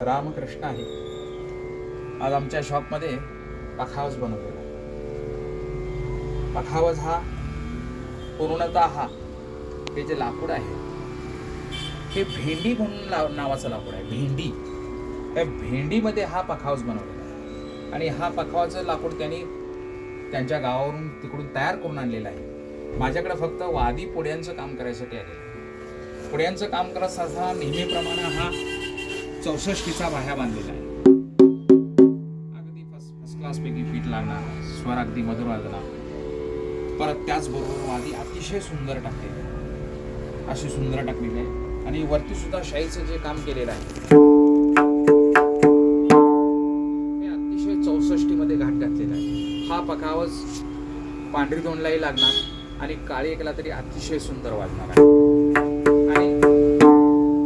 रामकृष्ण आहे. आज आमच्या शॉपमध्ये पखावज बनवलेला आहे. पखावज हा पूर्णतः हे जे लाकूड आहे हे भेंडी म्हणून नावाचं लाकूड आहे. भेंडी, त्या भेंडीमध्ये हा पखावज बनवलेला आहे आणि हा पखावाचं लाकूड त्यांनी त्यांच्या गावावरून तिकडून तयार करून आणलेलं आहे. माझ्याकडे फक्त वादी पुड्यांचं काम करायसाठी आलेलं आहे. पुड्यांचं काम करत असताना नेहमीप्रमाणे हा 64चा बाह्या बांधलेला आहे. अगदी फर्स्ट क्लास पैकी पीठ लागणार, स्वर अगदी मधुर वाजणार. परत त्याचबरोबर वादी अतिशय सुंदर टाकलेली आहे, अशी सुंदर टाकलेली आहे आणि वरती सुद्धा शाईचं जे काम केलेलं आहे हे अतिशय 64 मध्ये घाट घातलेला आहे. हा पखावज पांढरी दोंडलाही लागणार आणि काळी एकला तरी अतिशय सुंदर वाजणार आहे. आणि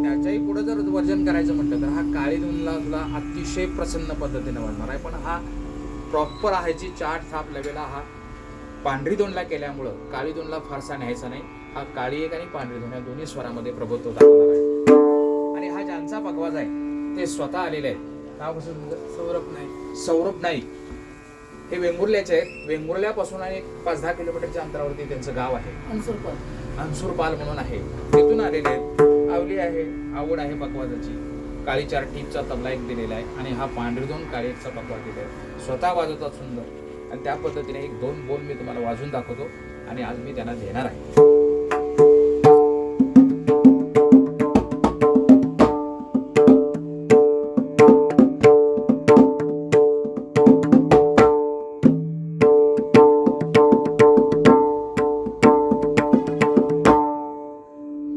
त्याच्याही पुढे जर वर्जन करायचं म्हटलं तर हा काळी दोनला तुला अतिशय प्रसन्न पद्धतीने वाजणार आहे. पण हा प्रॉपर आहे जी चाट थाप लेवलला हा पांढरी दोनला केल्यामुळं काळी दोनला फारसा न्यायचा नाही. हा काळी एक आणि पांढरी दोन या दोन्ही स्वरामध्ये प्रभुत्व दाखवणार आहे. आणि हा ज्यांचा पखवाज आहे ते स्वतः आलेले आहेत. नाव कसं तुझं? सौरभ नाईक. हे वेंगुर्ल्याचे आहेत. वेंगुर्ल्यापासून आणि 5-10 किलोमीटरच्या अंतरावरती त्यांचं गाव आहे. अन्सूरपाल म्हणून आहे. तिथून आलेले आहेत. आवली आहे, आवड आहे पखवाजाची. काळी 4 टीपचा तबला एक दिलेला आहे आणि हा पांढरी दोन काळी एकचा पखवाज दिलेला आहे. स्वतः वाजवतात सुंदर आणि त्या पद्धतीने 1-2 बोल मी तुम्हाला वाजवून दाखवतो आणि आज मी त्यांना देणार आहे.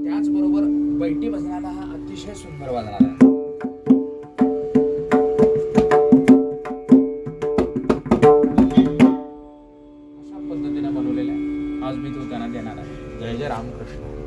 त्याचबरोबर बैठी बसण्याला हा अतिशय सुंदर वाजणार आहे. अशा पद्धतीने बनवलेला आहे. आज मी तो त्यांना देणार आहे. जय जय रामकृष्ण.